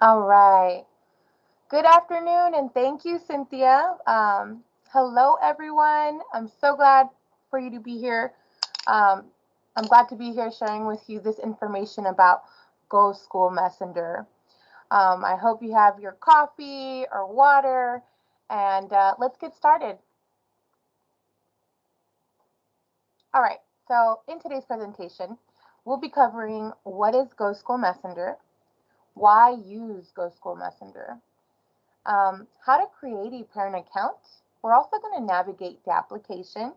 All right. Good afternoon, and thank you, Cynthia. Hello, everyone. I'm so glad for you to be here. Um, I'm glad to be here sharing with you this information about Go School Messenger. I hope you have your coffee or water, and let's get started. All right. So, in today's presentation, we'll be covering what is Go School Messenger, why use Go School Messenger, how to create a parent account. We're also going to navigate the application.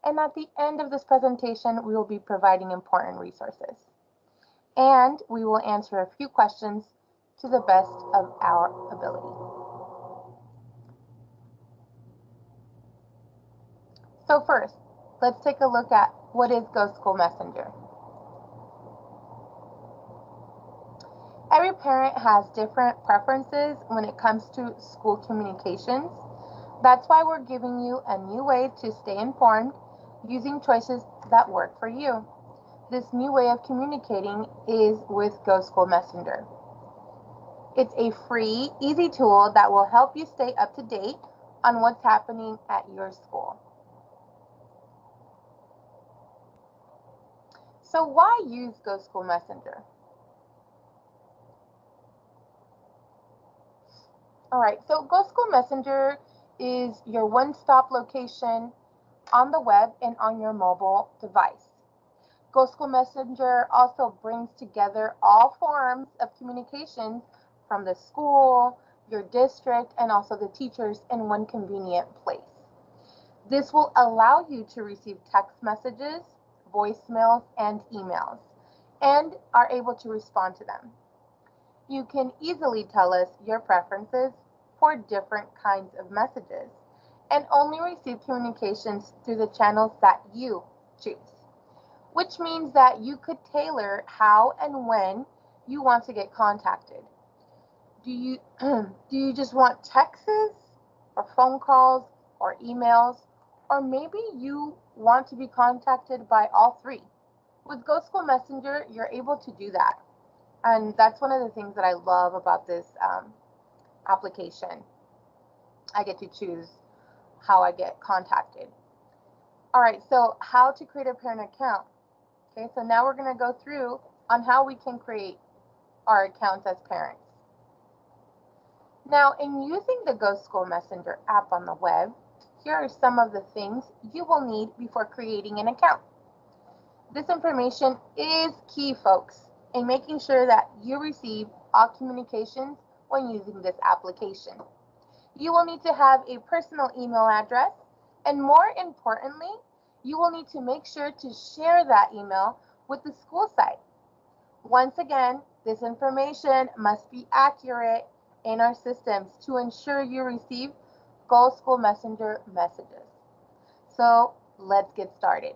And at the end of this presentation, we will be providing important resources. And we will answer a few questions to the best of our ability. So first, let's take a look at what is Go School Messenger. Every parent has different preferences when it comes to school communications. That's why we're giving you a new way to stay informed using choices that work for you. This new way of communicating is with Go School Messenger. It's a free, easy tool that will help you stay up to date on what's happening at your school. So why use Go School Messenger? All right, so Go School Messenger is your one-stop location on the web and on your mobile device. Go School Messenger also brings together all forms of communications from the school, your district, and also the teachers in one convenient place. This will allow you to receive text messages, voicemails, and emails, and are able to respond to them. You can easily tell us your preferences for different kinds of messages and only receive communications through the channels that you choose, which means that you could tailor how and when you want to get contacted. Do you do you just want texts or phone calls or emails, or maybe you want to be contacted by all three? With Go School Messenger, you're able to do that, and that's one of the things that I love about this application. I get to choose how I get contacted. All right, so how to create a parent account. Okay, so now we're going to go through on how we can create our accounts as parents. Now, in using the Go School Messenger app on the web, here are some of the things you will need before creating an account. This information is key, folks, in making sure that you receive all communications when using this application. You will need to have a personal email address, and more importantly, you will need to make sure to share that email with the school site. Once again, this information must be accurate in our systems to ensure you receive Go School Messenger messages. So let's get started.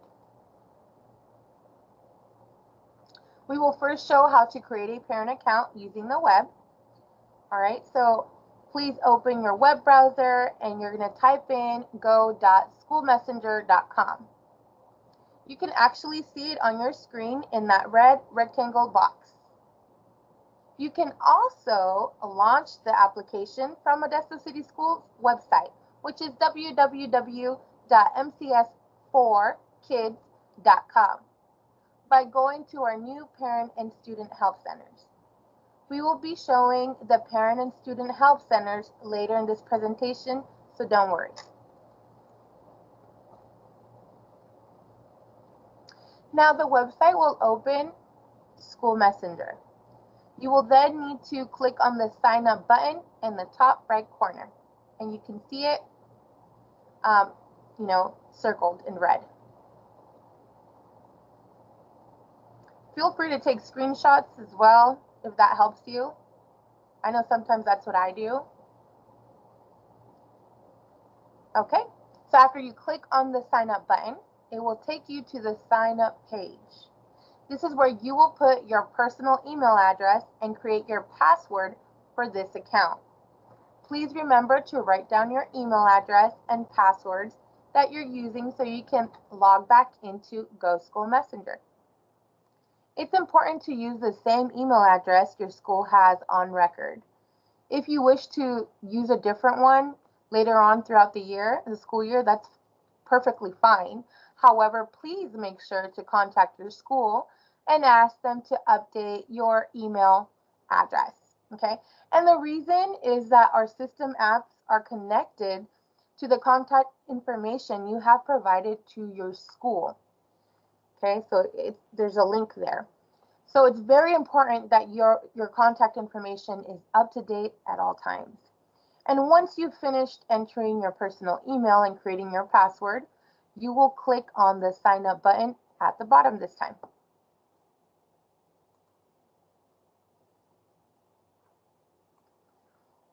We will first show how to create a parent account using the web. All right, so please open your web browser and you're going to type in go.schoolmessenger.com. You can actually see it on your screen in that red rectangle box. You can also launch the application from Modesto City Schools website, which is www.mcs4kids.com, by going to our new Parent and Student Help Centers. We will be showing the Parent and Student Help Centers later in this presentation, so don't worry. Now the website will open School Messenger. You will then need to click on the sign up button in the top right corner, and you can see it, circled in red. Feel free to take screenshots as well if that helps you. I know sometimes that's what I do. Okay, so after you click on the sign up button, it will take you to the sign up page. This is where you will put your personal email address and create your password for this account. Please remember to write down your email address and passwords that you're using so you can log back into Go School Messenger. It's important to use the same email address your school has on record. If you wish to use a different one later on throughout the school year, that's perfectly fine. However, please make sure to contact your school and ask them to update your email address, okay? And the reason is that our system apps are connected to the contact information you have provided to your school, okay? So there's a link there. So it's very important that your contact information is up to date at all times. And once you've finished entering your personal email and creating your password, you will click on the sign up button at the bottom this time.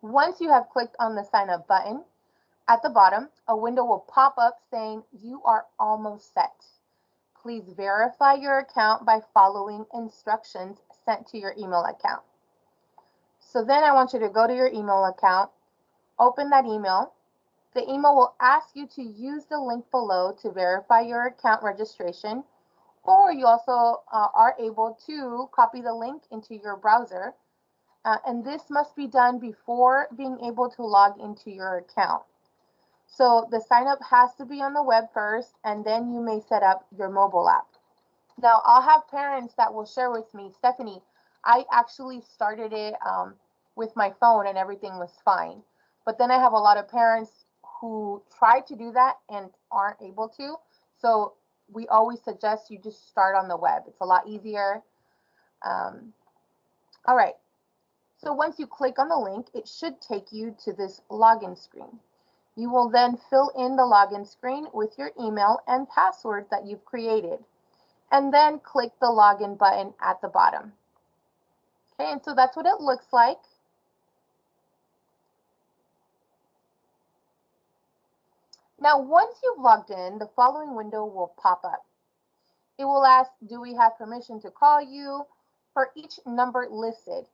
Once you have clicked on the sign up button at the bottom, a window will pop up saying you are almost set. Please verify your account by following instructions sent to your email account. So then I want you to go to your email account, open that email. The email will ask you to use the link below to verify your account registration, or you also are able to copy the link into your browser. And this must be done before being able to log into your account. So the sign up has to be on the web first, and then you may set up your mobile app. Now, I'll have parents that will share with me, Stephanie, I actually started it with my phone and everything was fine. But then I have a lot of parents who try to do that and aren't able to. So we always suggest you just start on the web. It's a lot easier. All right. So once you click on the link, it should take you to this login screen. You will then fill in the login screen with your email and password that you've created, and then click the login button at the bottom. Okay, and so that's what it looks like. Now, once you've logged in, the following window will pop up. It will ask, do we have permission to call you? For each number listed,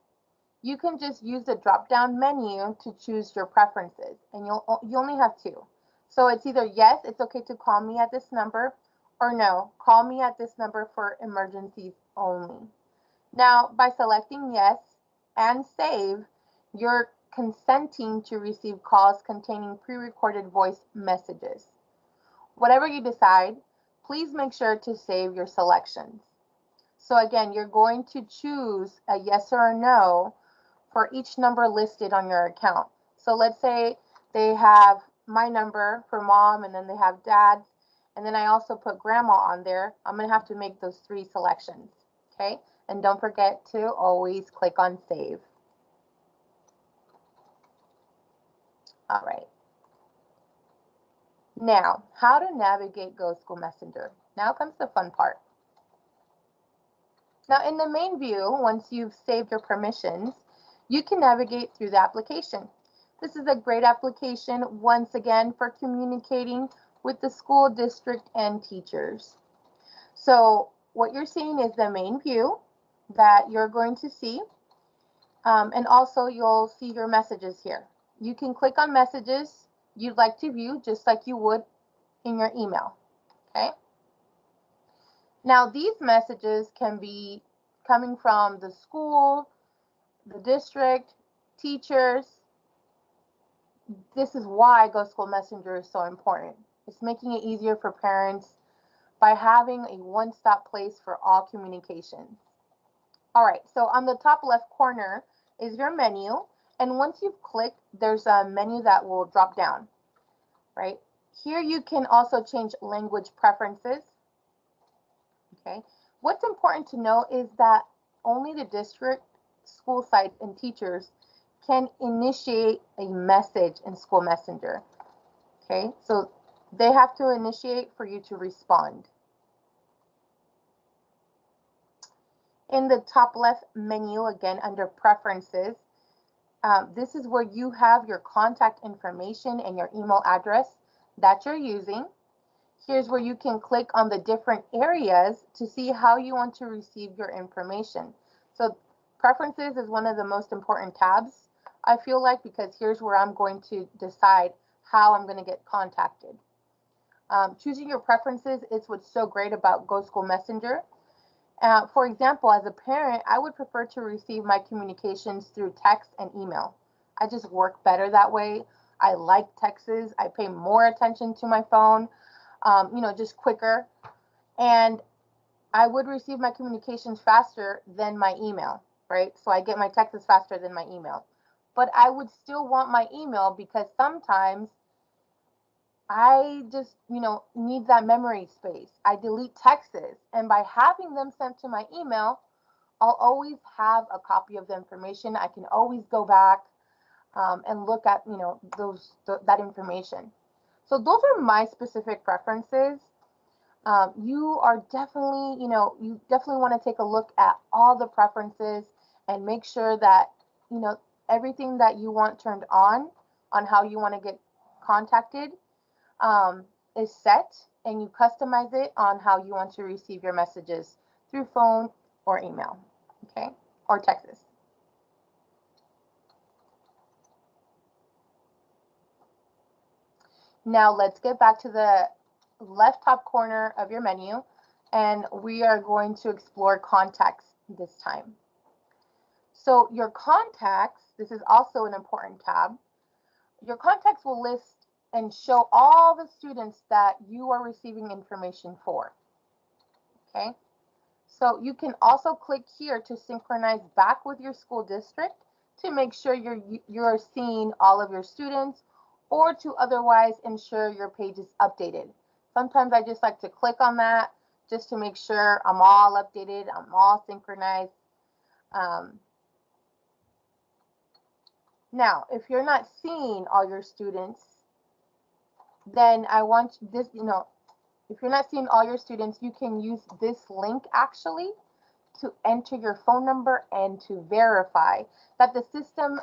you can just use the drop-down menu to choose your preferences, and you only have two. So it's either yes, it's okay to call me at this number, or no, call me at this number for emergencies only. Now, by selecting yes and save, you're consenting to receive calls containing pre-recorded voice messages. Whatever you decide, please make sure to save your selections. So again, you're going to choose a yes or a no for each number listed on your account. So let's say they have my number for mom, and then they have dad's, and then I also put grandma on there. I'm going to have to make those three selections, okay? And don't forget to always click on save. All right. Now, how to navigate Go School Messenger. Now comes the fun part. Now, in the main view, once you've saved your permissions, you can navigate through the application. This is a great application, once again, for communicating with the school district and teachers. So what you're seeing is the main view that you're going to see, and also you'll see your messages here. You can click on messages you'd like to view, just like you would in your email, okay? Now, these messages can be coming from the school, the district, teachers. This is why Go School Messenger is so important. It's making it easier for parents by having a one-stop place for all communications. All right, so on the top left corner is your menu, and once you've clicked, there's a menu that will drop down, right? Here you can also change language preferences, okay? What's important to know is that only the district, school sites, and teachers can initiate a message in School Messenger, okay? So they have to initiate for you to respond. In the top left menu, again, under preferences, this is where you have your contact information and your email address that you're using. Here's where you can click on the different areas to see how you want to receive your information. So preferences is one of the most important tabs, I feel like, because here's where I'm going to decide how I'm going to get contacted. Choosing your preferences is what's so great about Go School Messenger. For example, as a parent, I would prefer to receive my communications through text and email. I just work better that way. I like texts. I pay more attention to my phone, just quicker. And I would receive my communications faster than my email, right? So I get my texts faster than my email. But I would still want my email because sometimes I just, need that memory space. I delete texts, and by having them sent to my email, I'll always have a copy of the information. I can always go back and look at, that information. So those are my specific preferences. You are definitely, you definitely want to take a look at all the preferences and make sure that, everything that you want turned on how you want to get contacted, is set, and you customize it on how you want to receive your messages through phone or email, okay, or text. Now let's get back to the left top corner of your menu, and we are going to explore contacts this time. So your contacts, this is also an important tab. Your contacts will list and show all the students that you are receiving information for. Okay, so you can also click here to synchronize back with your school district to make sure you're seeing all of your students, or to otherwise ensure your page is updated. Sometimes I just like to click on that just to make sure I'm all updated, I'm all synchronized. Now, if you're not seeing all your students, then I want this, if you're not seeing all your students, you can use this link actually to enter your phone number and to verify that the system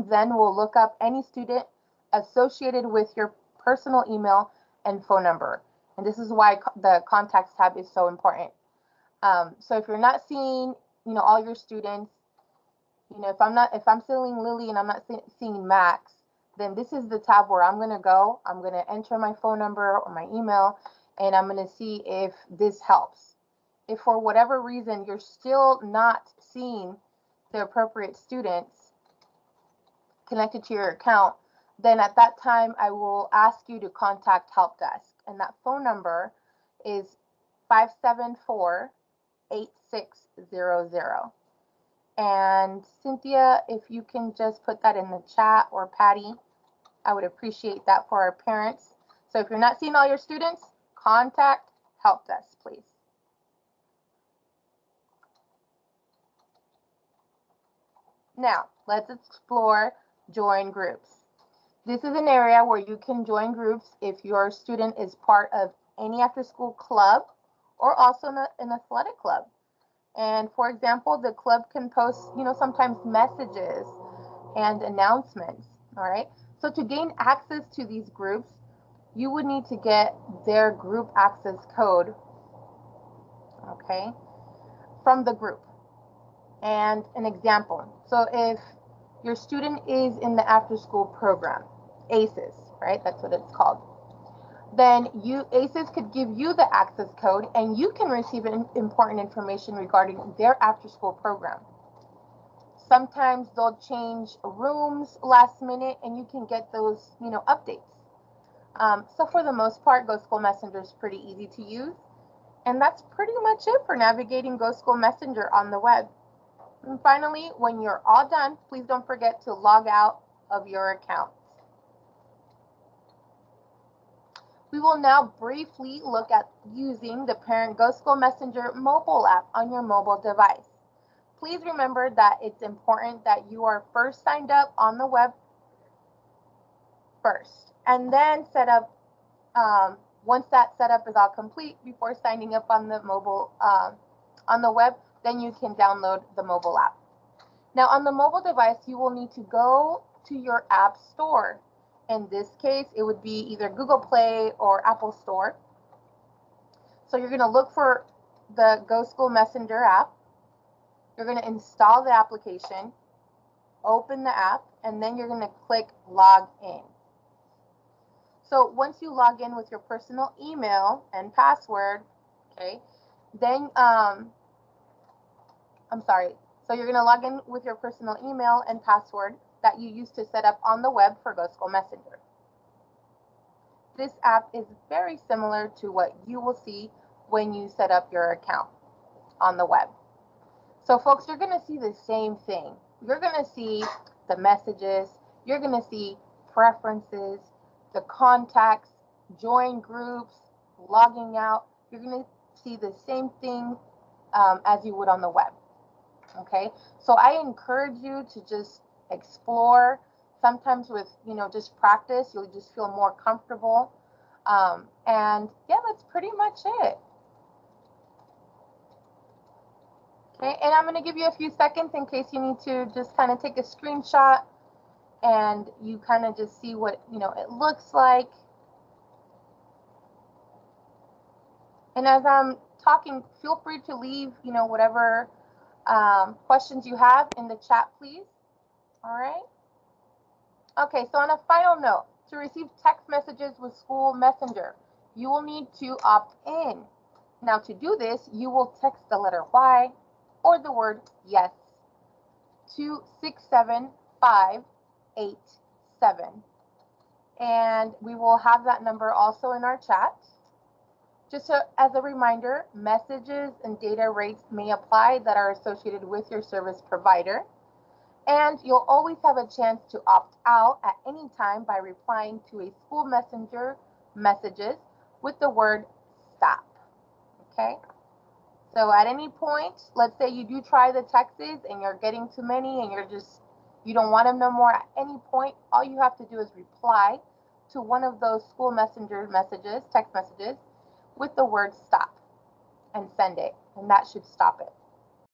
then will look up any student associated with your personal email and phone number. And this is why the contacts tab is so important. So if you're not seeing, all your students, if I'm seeing Lily and I'm not seeing Max, then this is the tab where I'm going to go. I'm going to enter my phone number or my email, and I'm going to see if this helps. If for whatever reason you're still not seeing the appropriate students connected to your account, then at that time I will ask you to contact help desk, and that phone number is 574-8600. And Cynthia, if you can just put that in the chat, or Patty, I would appreciate that for our parents. So if you're not seeing all your students, contact help desk, please. Now, let's explore join groups. This is an area where you can join groups if your student is part of any after-school club or also an athletic club. And for example, the club can post, sometimes messages and announcements, all right? So to gain access to these groups, you would need to get their group access code, okay, from the group. And an example, so if your student is in the after-school program, ACES, right, that's what it's called, then ACES could give you the access code and you can receive important information regarding their after-school program. Sometimes they'll change rooms last minute and you can get those, updates. So for the most part, Go School Messenger is pretty easy to use. And that's pretty much it for navigating Go School Messenger on the web. And finally, when you're all done, please don't forget to log out of your account. We will now briefly look at using the parent Go School Messenger mobile app on your mobile device. Please remember that it's important that you are first signed up on the web first, and then set up, once that setup is all complete, before signing up on the mobile, on the web, then you can download the mobile app. Now on the mobile device, you will need to go to your app store. In this case, it would be either Google Play or Apple Store. So you're going to look for the Go School Messenger app. You're going to install the application, open the app, and then you're going to click Log In. So once you log in with your personal email and password, okay, then So you're going to log in with your personal email and password that you used to set up on the web for Go School Messenger. This app is very similar to what you will see when you set up your account on the web. So folks, you're going to see the same thing. You're going to see the messages, you're going to see preferences, the contacts, join groups, logging out. You're going to see the same thing as you would on the web. Okay, so I encourage you to just explore. Sometimes with, just practice, you'll just feel more comfortable. And yeah, that's pretty much it. Okay, and I'm going to give you a few seconds in case you need to just kind of take a screenshot and you kind of just see what, it looks like. And as I'm talking, feel free to leave, whatever questions you have in the chat, please. All right. Okay, so on a final note, to receive text messages with School Messenger, you will need to opt in. Now, to do this, you will text the letter Y or the word yes to 67587. And we will have that number also in our chat. Just as a reminder, messages and data rates may apply that are associated with your service provider. And you'll always have a chance to opt out at any time by replying to a School Messenger messages with the word stop. Okay? So at any point, let's say you do try the texts and you're getting too many and you don't want them no more. At any point, all you have to do is reply to one of those School Messenger messages, text messages, with the word stop and send it, and that should stop it.